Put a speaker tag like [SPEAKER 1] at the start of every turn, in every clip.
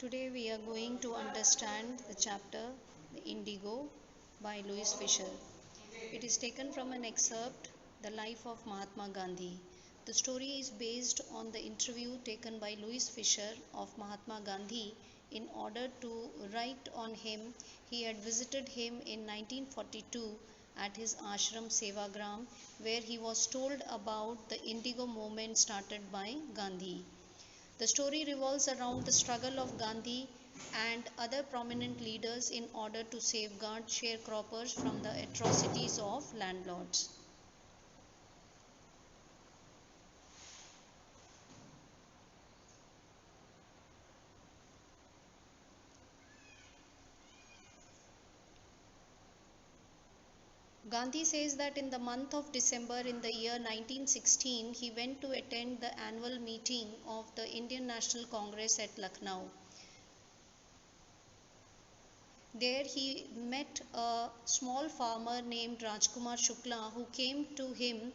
[SPEAKER 1] Today we are going to understand the chapter The Indigo by Louis Fisher. It is taken from an excerpt, The Life of Mahatma Gandhi. The story is based on the interview taken by Louis Fisher of Mahatma Gandhi. In order to write on him, he had visited him in 1942 at his ashram Sevagram, where he was told about the Indigo movement started by Gandhi. The story revolves around the struggle of Gandhi and other prominent leaders in order to safeguard sharecroppers from the atrocities of landlords. Gandhi says that in the month of December in the year 1916, he went to attend the annual meeting of the Indian National Congress at Lucknow. There he met a small farmer named Rajkumar Shukla who came to him,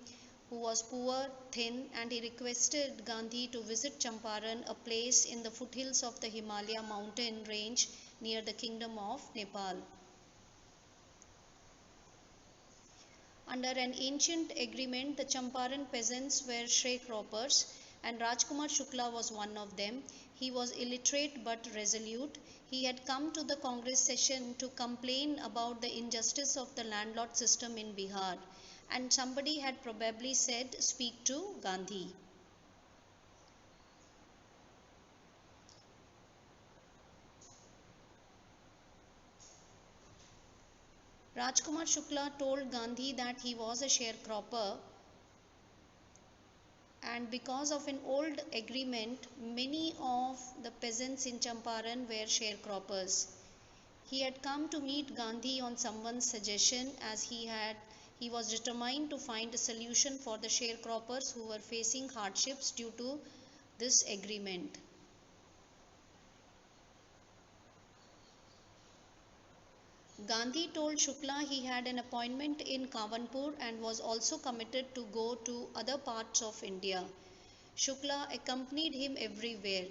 [SPEAKER 1] who was poor, thin, and he requested Gandhi to visit Champaran, a place in the foothills of the Himalaya mountain range near the Kingdom of Nepal. Under an ancient agreement, the Champaran peasants were sharecroppers, and Rajkumar Shukla was one of them. He was illiterate but resolute. He had come to the Congress session to complain about the injustice of the landlord system in Bihar, and somebody had probably said, "Speak to Gandhi." Rajkumar Shukla told Gandhi that he was a sharecropper, and because of an old agreement, many of the peasants in Champaran were sharecroppers. He had come to meet Gandhi on someone's suggestion, as he was determined to find a solution for the sharecroppers who were facing hardships due to this agreement. Gandhi told Shukla he had an appointment in Kavanpur and was also committed to go to other parts of India. Shukla accompanied him everywhere.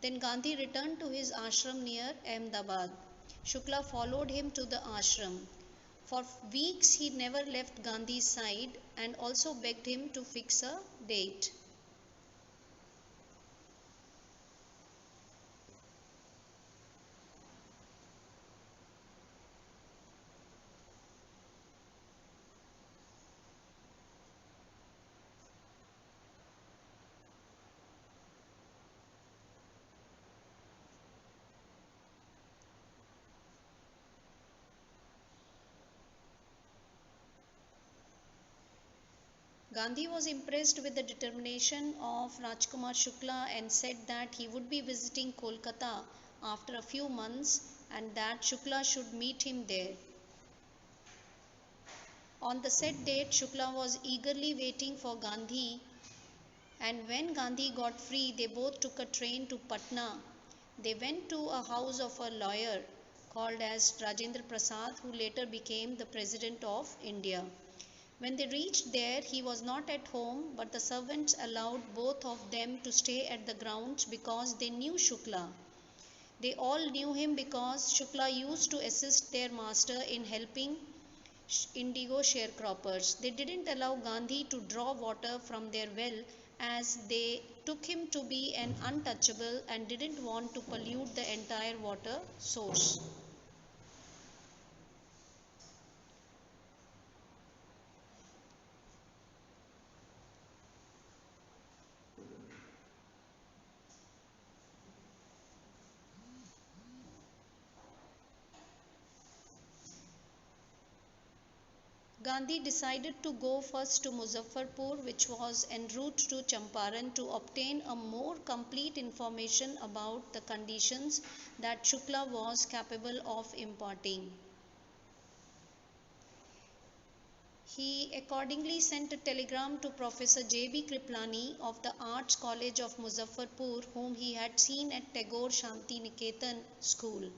[SPEAKER 1] Then Gandhi returned to his ashram near Ahmedabad. Shukla followed him to the ashram. For weeks he never left Gandhi's side and also begged him to fix a date. Gandhi was impressed with the determination of Rajkumar Shukla and said that he would be visiting Kolkata after a few months and that Shukla should meet him there. On the set date, Shukla was eagerly waiting for Gandhi, and when Gandhi got free, they both took a train to Patna. They went to a house of a lawyer called as Rajendra Prasad, who later became the President of India. When they reached there, he was not at home, but the servants allowed both of them to stay at the grounds because they knew Shukla. They all knew him because Shukla used to assist their master in helping indigo sharecroppers. They didn't allow Gandhi to draw water from their well as they took him to be an untouchable and didn't want to pollute the entire water source. Gandhi decided to go first to Muzaffarpur, which was en route to Champaran, to obtain a more complete information about the conditions that Shukla was capable of imparting. He accordingly sent a telegram to Professor J.B. Kriplani of the Arts College of Muzaffarpur, whom he had seen at Tagore Shanti Niketan School.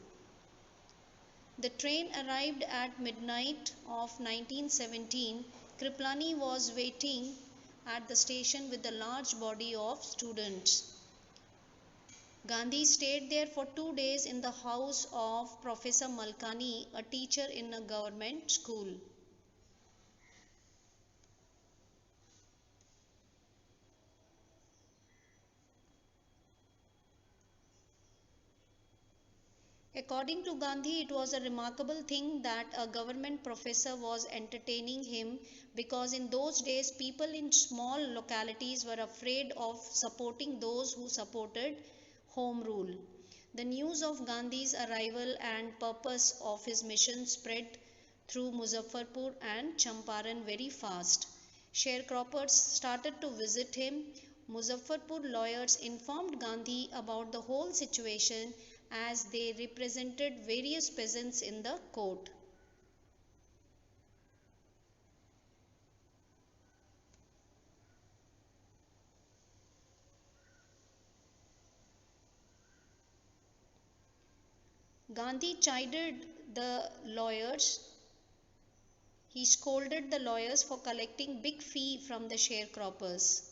[SPEAKER 1] The train arrived at midnight of 1917. Kriplani was waiting at the station with a large body of students. Gandhi stayed there for 2 days in the house of Professor Malkani, a teacher in a government school. According to Gandhi, it was a remarkable thing that a government professor was entertaining him, because in those days people in small localities were afraid of supporting those who supported home rule. The news of Gandhi's arrival and purpose of his mission spread through Muzaffarpur and Champaran very fast. Sharecroppers started to visit him. Muzaffarpur lawyers informed Gandhi about the whole situation, as they represented various peasants in the court. Gandhi chided the lawyers. He scolded the lawyers for collecting big fee from the sharecroppers.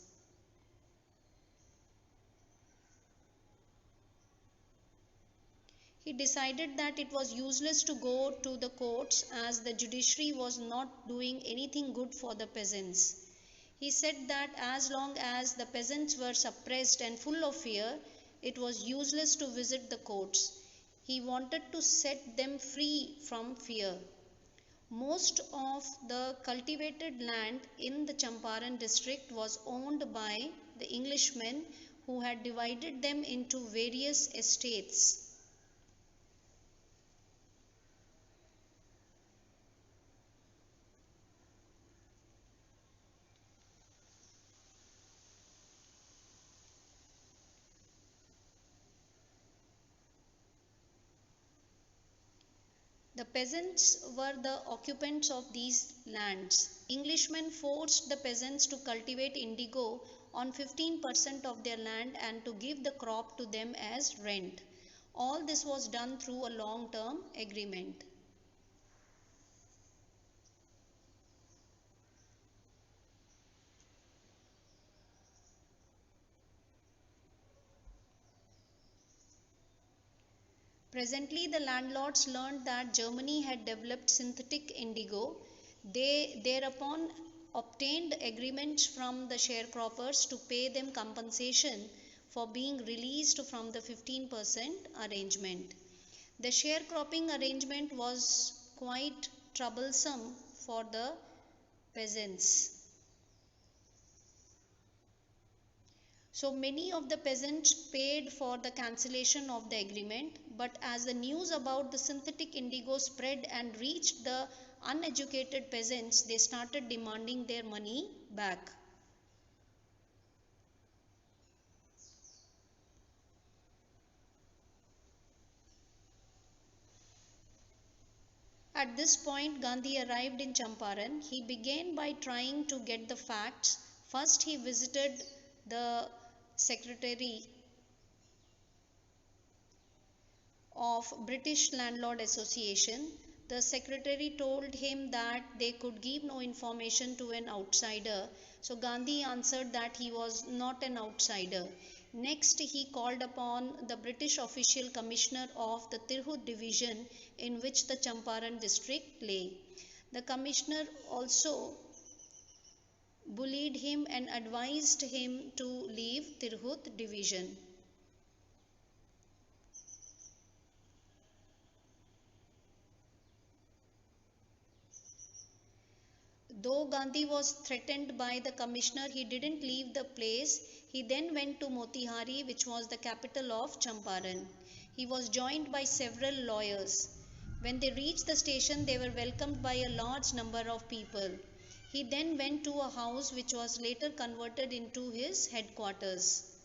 [SPEAKER 1] He decided that it was useless to go to the courts, as the judiciary was not doing anything good for the peasants. He said that as long as the peasants were suppressed and full of fear, it was useless to visit the courts. He wanted to set them free from fear. Most of the cultivated land in the Champaran district was owned by the Englishmen, who had divided them into various estates. The peasants were the occupants of these lands. Englishmen forced the peasants to cultivate indigo on 15% of their land and to give the crop to them as rent. All this was done through a long term agreement. Presently, the landlords learned that Germany had developed synthetic indigo. They thereupon obtained agreements from the sharecroppers to pay them compensation for being released from the 15% arrangement. The sharecropping arrangement was quite troublesome for the peasants. So many of the peasants paid for the cancellation of the agreement, but as the news about the synthetic indigo spread and reached the uneducated peasants, they started demanding their money back. At this point, Gandhi arrived in Champaran. He began by trying to get the facts. First, he visited the secretary of British Landlord Association. The secretary told him that they could give no information to an outsider. So Gandhi answered that he was not an outsider. Next, he called upon the British official commissioner of the Tirhut division, in which the Champaran district lay. The commissioner also bullied him and advised him to leave Tirhut division. Though Gandhi was threatened by the commissioner, he didn't leave the place. He then went to Motihari, which was the capital of Champaran. He was joined by several lawyers. When they reached the station, they were welcomed by a large number of people. He then went to a house which was later converted into his headquarters.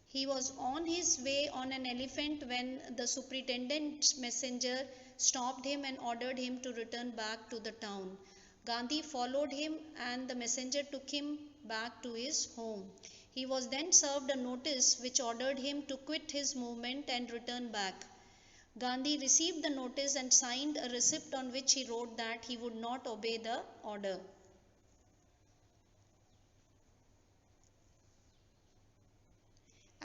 [SPEAKER 1] He was on his way on an elephant when the superintendent's messenger stopped him and ordered him to return back to the town. Gandhi followed him and the messenger took him back to his home. He was then served a notice which ordered him to quit his movement and return back. Gandhi received the notice and signed a receipt on which he wrote that he would not obey the order.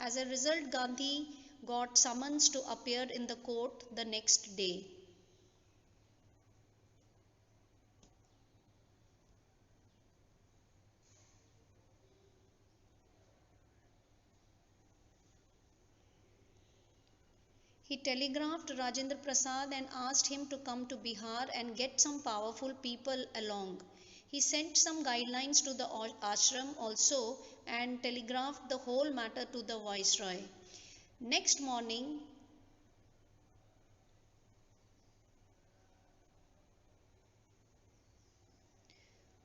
[SPEAKER 1] As a result, Gandhi got summons to appear in the court the next day. He telegraphed Rajendra Prasad and asked him to come to Bihar and get some powerful people along. He sent some guidelines to the ashram also and telegraphed the whole matter to the viceroy. Next morning,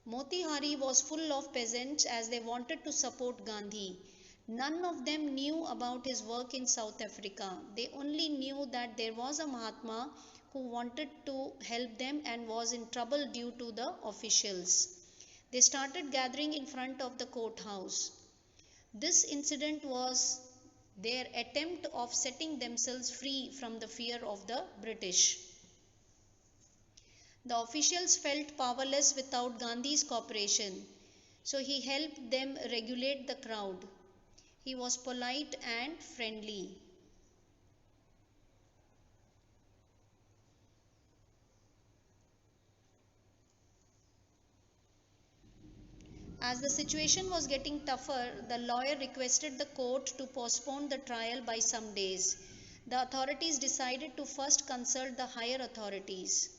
[SPEAKER 1] Motihari was full of peasants as they wanted to support Gandhi. None of them knew about his work in South Africa. They only knew that there was a Mahatma who wanted to help them and was in trouble due to the officials. They started gathering in front of the courthouse. This incident was their attempt of setting themselves free from the fear of the British. The officials felt powerless without Gandhi's cooperation, so he helped them regulate the crowd. He was polite and friendly. As the situation was getting tougher, the lawyer requested the court to postpone the trial by some days. The authorities decided to first consult the higher authorities.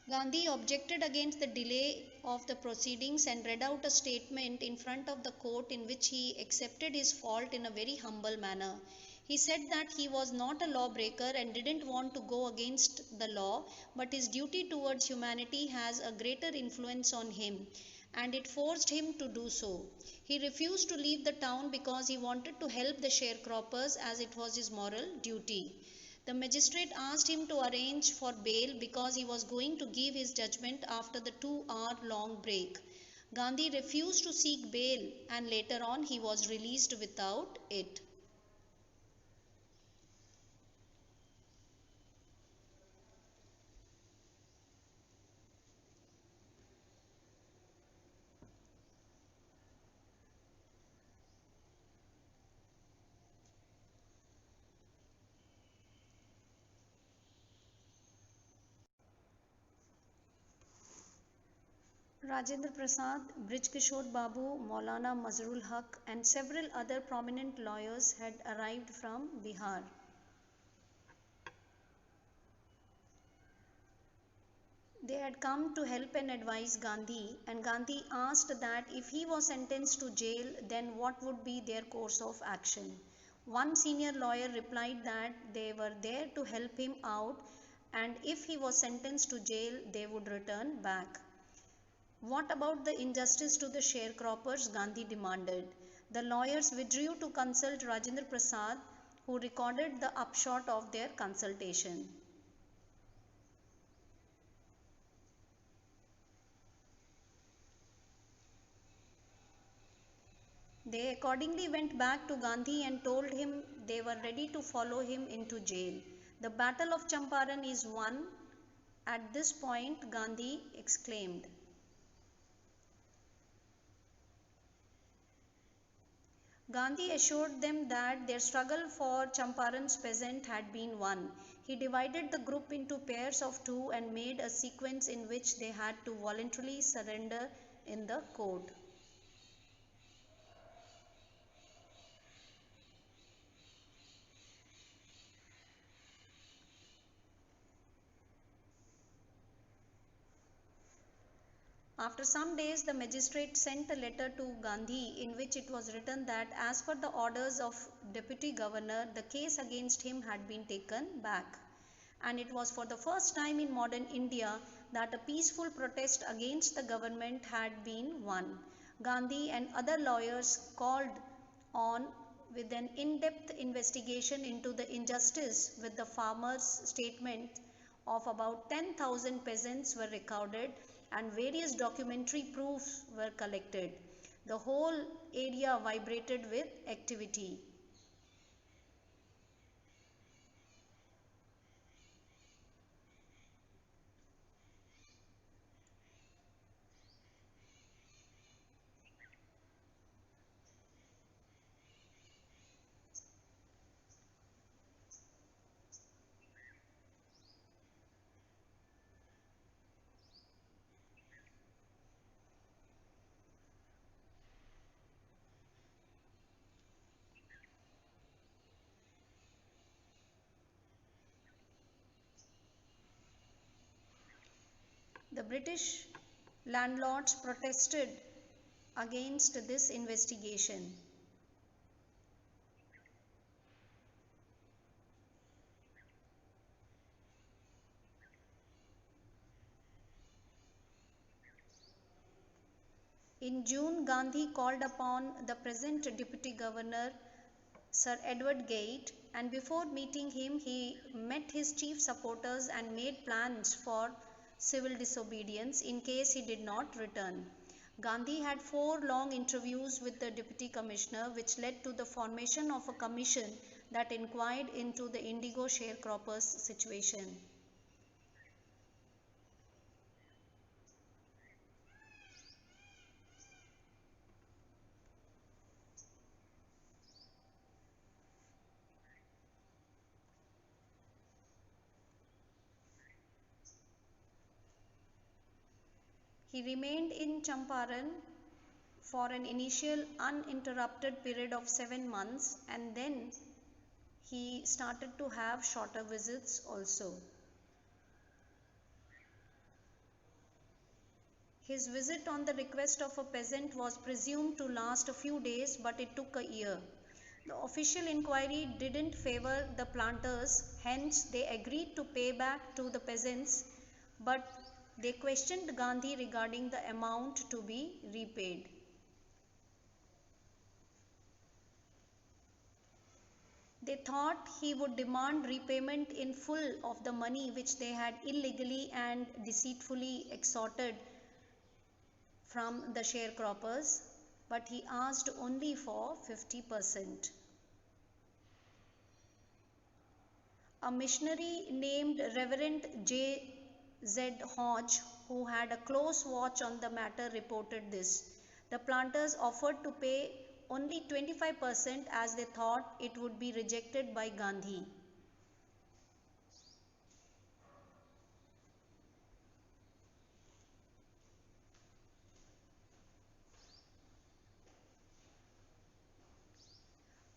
[SPEAKER 1] Gandhi objected against the delay of the proceedings and read out a statement in front of the court in which he accepted his fault in a very humble manner. He said that he was not a lawbreaker and didn't want to go against the law, but his duty towards humanity has a greater influence on him and it forced him to do so. He refused to leave the town because he wanted to help the sharecroppers as it was his moral duty. The magistrate asked him to arrange for bail because he was going to give his judgment after the 2-hour long break. Gandhi refused to seek bail and later on he was released without it. Rajendra Prasad, Brij Kishore Babu, Maulana Mazrul Haq and several other prominent lawyers had arrived from Bihar. They had come to help and advise Gandhi, and Gandhi asked that if he was sentenced to jail, then what would be their course of action. One senior lawyer replied that they were there to help him out, and if he was sentenced to jail, they would return back. What about the injustice to the sharecroppers? Gandhi demanded. The lawyers withdrew to consult Rajendra Prasad, who recorded the upshot of their consultation. They accordingly went back to Gandhi and told him they were ready to follow him into jail. The Battle of Champaran is won. At this point, Gandhi exclaimed. Gandhi assured them that their struggle for Champaran's peasant had been won. He divided the group into pairs of two and made a sequence in which they had to voluntarily surrender in the court. After some days, the magistrate sent a letter to Gandhi in which it was written that as per the orders of Deputy Governor, the case against him had been taken back. And it was for the first time in modern India that a peaceful protest against the government had been won. Gandhi and other lawyers called on with an in-depth investigation into the injustice with the farmers' statement of about 10,000 peasants were recorded and various documentary proofs were collected. The whole area vibrated with activity. The British landlords protested against this investigation. In June, Gandhi called upon the present Deputy Governor, Sir Edward Gate, and before meeting him, he met his chief supporters and made plans for civil disobedience in case he did not return. Gandhi had 4 long interviews with the Deputy Commissioner, which led to the formation of a commission that inquired into the indigo sharecroppers' situation. He remained in Champaran for an initial uninterrupted period of 7 months, and then he started to have shorter visits also. His visit on the request of a peasant was presumed to last a few days, but it took a year. The official inquiry didn't favor the planters, hence they agreed to pay back to the peasants, but they questioned Gandhi regarding the amount to be repaid. They thought he would demand repayment in full of the money which they had illegally and deceitfully extorted from the sharecroppers, but he asked only for 50%. A missionary named Reverend J. Z. Hodge, who had a close watch on the matter, reported this. The planters offered to pay only 25% as they thought it would be rejected by Gandhi.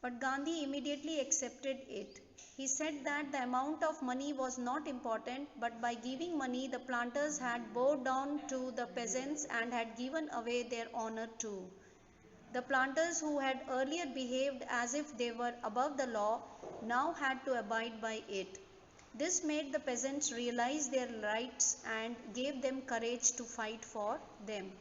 [SPEAKER 1] But Gandhi immediately accepted it. He said that the amount of money was not important, but by giving money, the planters had bowed down to the peasants and had given away their honor too. The planters who had earlier behaved as if they were above the law now had to abide by it. This made the peasants realize their rights and gave them courage to fight for them.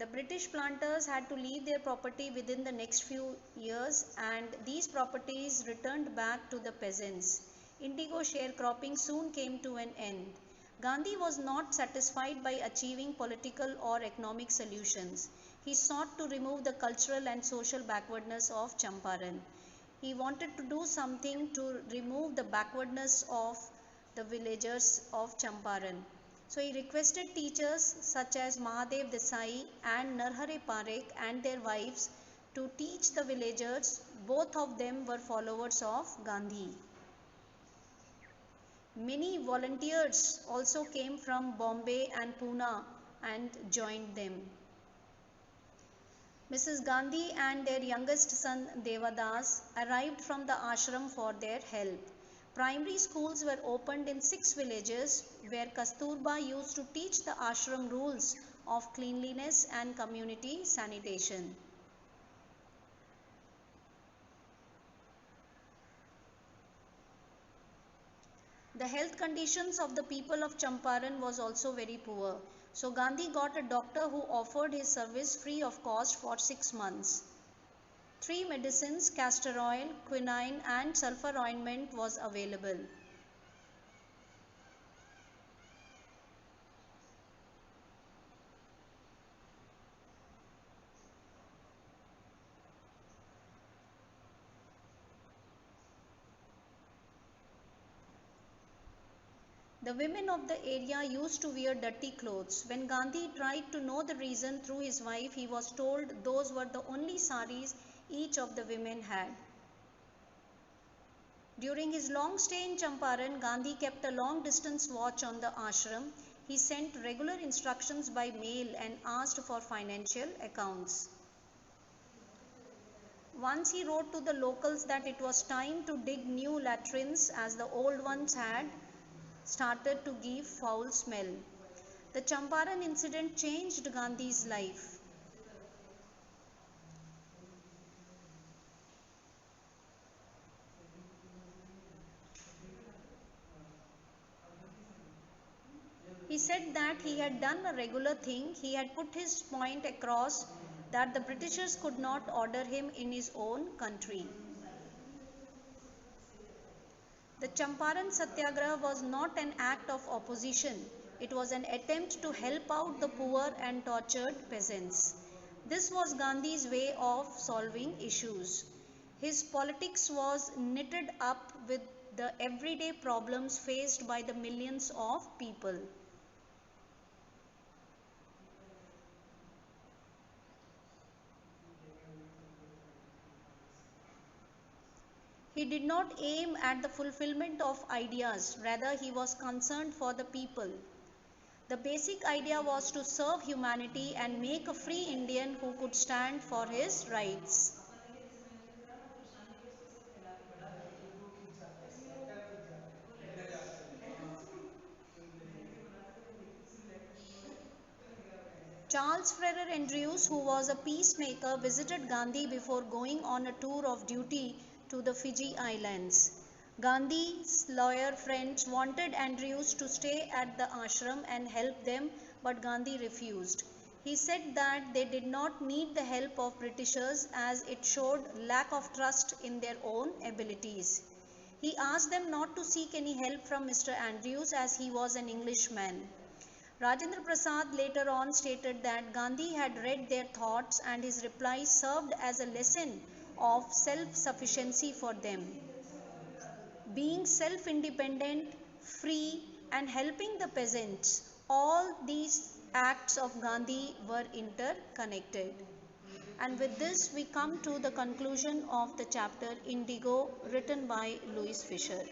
[SPEAKER 1] The British planters had to leave their property within the next few years, and these properties returned back to the peasants. Indigo sharecropping soon came to an end. Gandhi was not satisfied by achieving political or economic solutions. He sought to remove the cultural and social backwardness of Champaran. He wanted to do something to remove the backwardness of the villagers of Champaran. So he requested teachers such as Mahadev Desai and Narhare Parekh and their wives to teach the villagers. Both of them were followers of Gandhi. Many volunteers also came from Bombay and Pune and joined them. Mrs. Gandhi and their youngest son Devadas arrived from the ashram for their help. Primary schools were opened in 6 villages where Kasturba used to teach the ashram rules of cleanliness and community sanitation. The health conditions of the people of Champaran was also very poor. So Gandhi got a doctor who offered his service free of cost for 6 months. 3 medicines, castor oil, quinine and sulfur ointment was available. The women of the area used to wear dirty clothes. When Gandhi tried to know the reason through his wife, he was told those were the only saris each of the women had. During his long stay in Champaran, Gandhi kept a long distance watch on the ashram. He sent regular instructions by mail and asked for financial accounts. Once he wrote to the locals that it was time to dig new latrines as the old ones had started to give foul smell. The Champaran incident changed Gandhi's life. He said that he had done a regular thing. He had put his point across that the Britishers could not order him in his own country. The Champaran Satyagraha was not an act of opposition. It was an attempt to help out the poor and tortured peasants. This was Gandhi's way of solving issues. His politics was knitted up with the everyday problems faced by the millions of people. He did not aim at the fulfillment of ideas, rather, he was concerned for the people. The basic idea was to serve humanity and make a free Indian who could stand for his rights. Charles Ferrer Andrews, who was a peacemaker, visited Gandhi before going on a tour of duty to the Fiji Islands. Gandhi's lawyer friends wanted Andrews to stay at the ashram and help them, but Gandhi refused. He said that they did not need the help of Britishers as it showed lack of trust in their own abilities. He asked them not to seek any help from Mr. Andrews as he was an Englishman. Rajendra Prasad later on stated that Gandhi had read their thoughts and his reply served as a lesson of self-sufficiency for them. Being self-independent, free and helping the peasants, all these acts of Gandhi were interconnected. And with this we come to the conclusion of the chapter Indigo written by Louis Fisher.